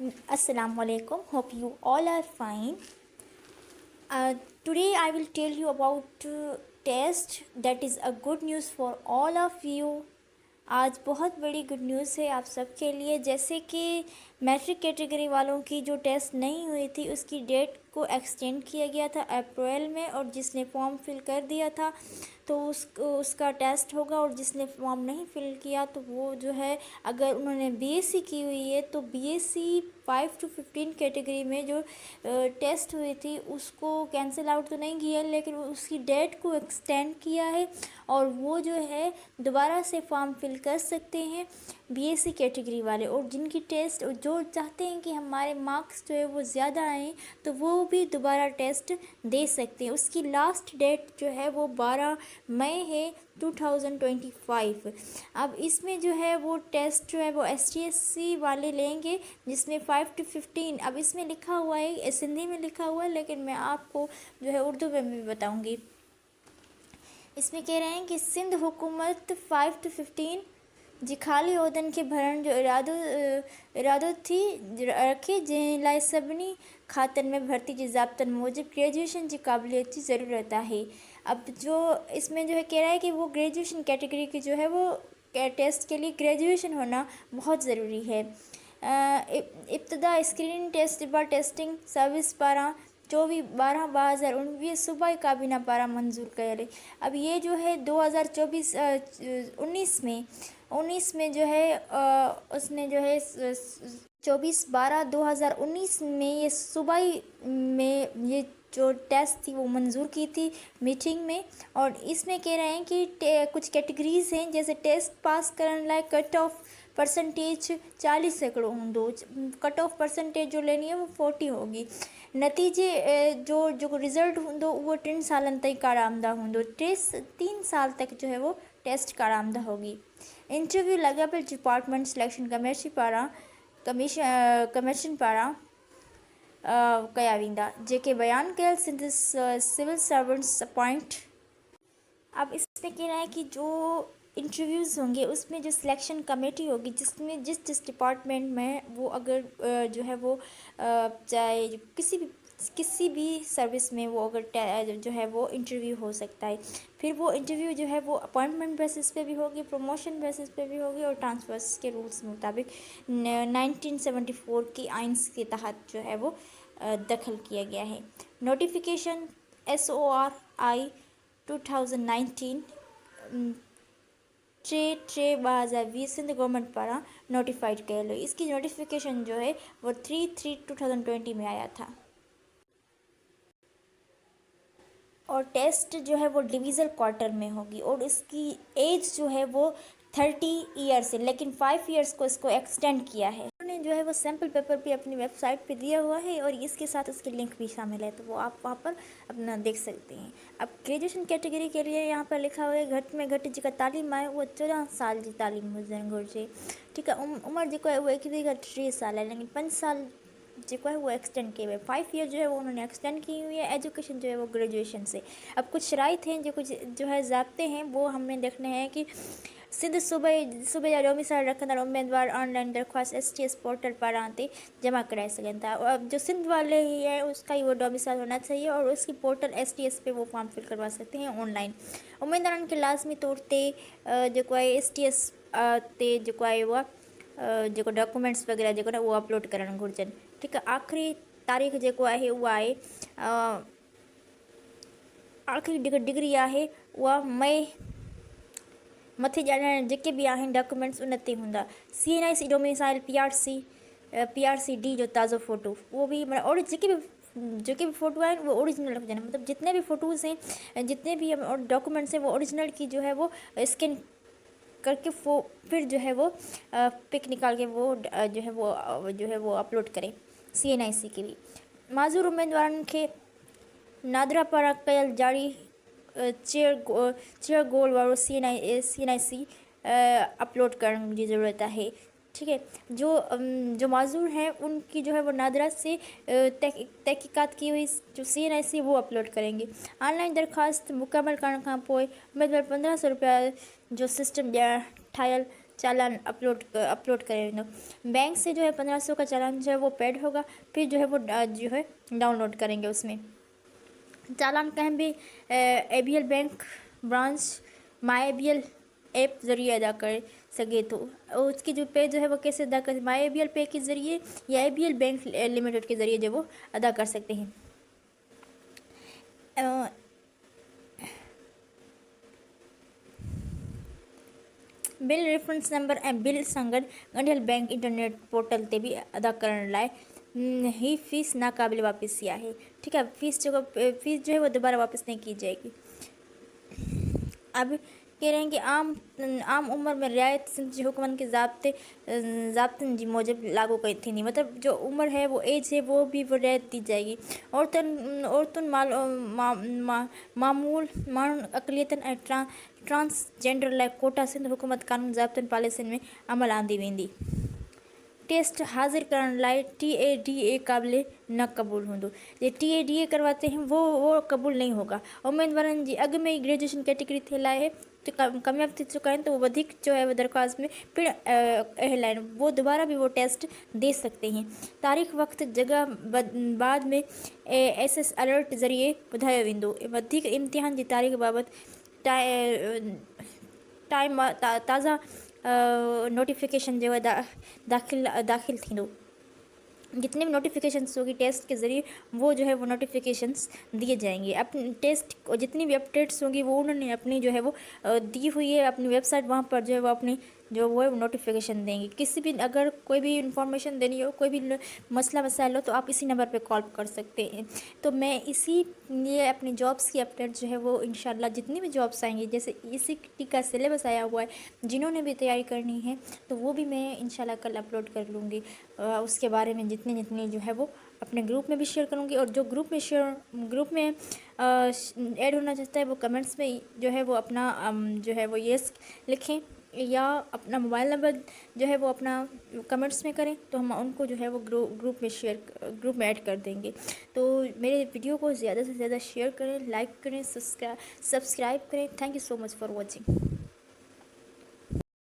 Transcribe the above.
Assalamu alaikum. Hope you all are fine. Today I will tell you about test that is a good news for all of you. आज बहुत बड़ी good news है आप सबके लिए, जैसे कि मैट्रिक कैटेगरी वालों की जो टेस्ट नहीं हुई थी उसकी डेट को एक्सटेंड किया गया था अप्रैल में, और जिसने फॉर्म फिल कर दिया था तो उसका टेस्ट होगा, और जिसने फॉर्म नहीं फिल किया तो वो जो है, अगर उन्होंने बीएससी की हुई है तो बीएससी 5 to 15 कैटेगरी में जो टेस्ट हुई थी उसको कैंसिल आउट तो नहीं किया, लेकिन उसकी डेट को एक्सटेंड किया है, और वो जो है दोबारा से फॉर्म फिल कर सकते हैं बीएससी कैटेगरी वाले। और जिनकी टेस्ट जो चाहते हैं कि हमारे मार्क्स जो है वो ज़्यादा आएँ तो वो भी दोबारा टेस्ट दे सकते हैं। उसकी लास्ट डेट जो है वो 12 मई है 2025। अब इसमें जो है वो टेस्ट जो है वो STSC वाले लेंगे, जिसमें 5 to 15। अब इसमें लिखा हुआ है, सिंधी में लिखा हुआ है, लेकिन मैं आपको जो है उर्दू में भी बताऊंगी। इसमें कह रहे हैं कि सिंध हुकूमत 5 to 15 जी ख़ाली उहदनि खे भरण जो इरादो थी रखे, जंहिं लाइ सभिनी खातनि में भर्ती जे ज़ाब्तनि मूजिब ग्रेजुएशन की काबिलियत की ज़रूरत है। अब जो इसमें जो है कह रहा है कि वो ग्रेजुएशन कैटेगरी की जो है वो टेस्ट के लिए ग्रेजुएशन होना बहुत ज़रूरी है। इब्तदा स्क्रीनिंग टेस्ट बार टेस्टिंग सर्विस पारा 24/12/2019 सूबाई काबीना पारा मंजूर कयल। अब ये जो है 19 में जो है उसने जो है 24/12/2019 में ये सूबाई में ये जो टेस्ट थी वो मंजूर की थी मीटिंग में। और इसमें कह रहे हैं कि कुछ कैटेगरीज़ हैं, जैसे टेस्ट पास करने लाइ कट ऑफ परसेंटेज 40% होंदो, कट ऑफ परसेंटेज जो लेनी है वो 40 होगी। नतीजे जो रिज़ल्ट होंदो वो 3 सालन ताईं कारआमदा होंदो, 3 साल तक जो है वो टेस्ट कारआमदा होगी। इंटरव्यू लगाबल डिपार्टमेंट सिलेक्शन कमीशन पारां कया वेंदा, जेके बयान कयल सिविल सर्वेंट्स अपॉइंट। अब इसमें कह रहा है कि जो इंटरव्यूज़ होंगे उसमें जो सिलेक्शन कमेटी होगी, जिसमें जिस डिपार्टमेंट में वो अगर जो है वो चाहे किसी भी सर्विस में वो अगर जो है वो इंटरव्यू हो सकता है। फिर वो इंटरव्यू जो है वो अपॉइंटमेंट बेसिस पे भी होगी, प्रमोशन बेसिस पे भी होगी, और ट्रांसफर्स के रूल्स मुताबिक 1974 की आइन्स के तहत जो है वो दखल किया गया है। नोटिफिकेशन SORI 2019 3/2020 सिंध गवर्नमेंट पारा नोटिफाइड कयल हुई। इसकी नोटिफिकेशन जो है वो 3/3/2020 में आया था। और टेस्ट जो है वो डिवीज़ल क्वार्टर में होगी, और इसकी एज जो है वो 30 ईयर्स है, लेकिन 5 ईयर्स को इसको एक्सटेंड किया है। उन्होंने जो है वो सैम्पल पेपर भी अपनी वेबसाइट पे दिया हुआ है, और इसके साथ उसकी लिंक भी शामिल है, तो वो आप वहाँ पर अपना देख सकते हैं। अब ग्रेजुएशन कैटेगरी के लिए यहाँ पर लिखा हुआ है घट में घट जेका तालीम है वो 14 साल की तालीम हुजणु घुरिजे। ठीक है, उम्र जो है वो 3 साल है, लेकिन 5 साल जो है वो एक्सटेंड किए हुए, 5 ईयर जो है वो उन्होंने एक्सटेंड की हुई है एजुकेशन जो है वो ग्रेजुएशन से। अब कुछ शराइत हैं, जो कुछ जो है ज़ाब्ते हैं वो हमने देखने हैं कि सिंध सूबे या डोमिसाइल रखंदड़ उम्मीदवार ऑनलाइन दरख्वास्त STS पोर्टल पारां ते जमा कराए सघनि था। अब जो सिंध वाले ही है उसका ही वो डोमिसाइल होना चाहिए, और उसकी पोर्टल STS पे वो फॉर्म फिल करवा सकते हैं ऑनलाइन। उम्मीदवारनि खे लाज़मी तौर ते जेको आहे STS ते जेको आहे उहा जेको डॉक्यूमेंट्स वग़ैरह जेको न उहो अपलोड करणु घुरिजनि। ठीक है, आखिरी तारीख़ जेको आहे उहा आहे आखिरी जेको डिग्री आहे उहा मई मथे ॼाणण जेके बि आहिनि डॉक्यूमेंट्स उन ते हूंदा। CNIC डोमिसाइल PRCD जो ताज़ो फ़ोटो उहो भी मतलब, और जेके भी फ़ोटो आहिनि वो ओरिजिनल हुजनि, मतलब जितने भी फ़ोटोज़ हैं जितने भी डॉक्यूमेंट्स हैं वो ओरिजिनल की जो है वो स्कैन करके फिर जो है वो पिक निकाल के वो जो है वो अपलोड करें CNIC के भी। माज़ूर उम्मीदवारनि खे नादरा पारां कयल जारी चेयर गोल वालो CNIC अपलोड करने की ज़रूरत है। ठीक है, जो माज़ूर हैं उनकी जो है वो नादरा से तहकीकात की हुई जो CNIC वो अपलोड करेंगे। ऑनलाइन दरख्वास्त मुकम्मल करण खां पोइ उम्मीदवार 1500 रुपया जो सिस्टम ठाहियल चालान अपलोड करें तो बैंक से जो है 1500 का चालान जो है वो पेड होगा, फिर जो है वो जो है डाउनलोड करेंगे। उसमें चालान कहीं भी ABL बैंक ब्रांच माई ABL ऐप ज़रिए अदा कर सके तो उसकी जो पे जो है वो कैसे अदा कर, माई ABL पे के ज़रिए या ABL बैंक लिमिटेड के ज़रिए जो वो अदा कर सकते हैं। बिल रेफरेंस नंबर ऐं बिल सां गॾु ॻंढियल बैंक इंटरनेट पोर्टल ते बि अदा करण लाइ ही फीस नाक़ाबिल वापसी है। ठीक है, फीस जो है वो दोबारा वापस नहीं की जाएगी। अब कह रहे हैं कि आम उम्र में रियायत सिंध जे हुक्मनि के ज़ाब्तनि जी मूजिब लागू कई थींदी, मतलब जो उम्र है वो एज है वो भी वो रियायत दी जाएगी। औरतुनि मामूल माण्हुनि अक़लियतनि ऐं ट्रांसजेंडर लाइ कोटा सिंध हुकूमत कानून ज़ाब्तनि पॉलिसियुनि में अमल आंदी वेंदी। टेस्ट हाजिर करण लाइ TADA काबिल न कबूल होंगे। ये TADA करवाते हैं वो कबूल नहीं होगा। उम्मीदवार जी अग में ही ग्रेजुएशन कैटेगरी थे लाए तो कामयाब थी चुका है तो वो अधिक जो है वो दरख्वास्त में फिर अहल आहिनि, वो दोबारा भी वो टेस्ट दे सकते हैं। तारीख़ वक्त जगह बाद में SS अलर्ट ज़रिए ॿुधायो वेंदो। वधीक इम्तिहान जी तारीख़ बाबति टाइम ताज़ा नोटिफिकेशन जो है दाखिल थींदो। जितने भी नोटिफिकेशंस होगी टेस्ट के ज़रिए वो जो है वो नोटिफिकेशंस दिए जाएंगे। अपने टेस्ट और जितनी भी अपडेट्स होंगी वो उन्होंने अपनी जो है वो दी हुई है अपनी वेबसाइट, वहाँ पर जो है वो अपनी जो वो है नोटिफिकेशन देंगे। किसी भी अगर कोई भी इंफॉर्मेशन देनी हो, कोई भी मसला मसाइल हो तो आप इसी नंबर पे कॉल कर सकते हैं। तो मैं इसी लिए अपनी जॉब्स की अपडेट जो है वो इंशाल्लाह जितनी भी जॉब्स आएंगी, जैसे ECT का सिलेबस आया हुआ है जिन्होंने भी तैयारी करनी है तो वो भी मैं इंशाल्लाह कल अपलोड कर लूँगी। उसके बारे में जितनी जो है वो अपने ग्रुप में भी शेयर करूँगी, और जो ग्रुप में ऐड होना चाहता है वो कमेंट्स में जो है वो अपना जो है वो येस लिखें या अपना मोबाइल नंबर जो है वो अपना कमेंट्स में करें तो हम उनको जो है वो ग्रुप में ऐड कर देंगे। तो मेरे वीडियो को ज़्यादा से ज़्यादा शेयर करें, लाइक करें, सब्सक्राइब करें। Thank you so much for watching.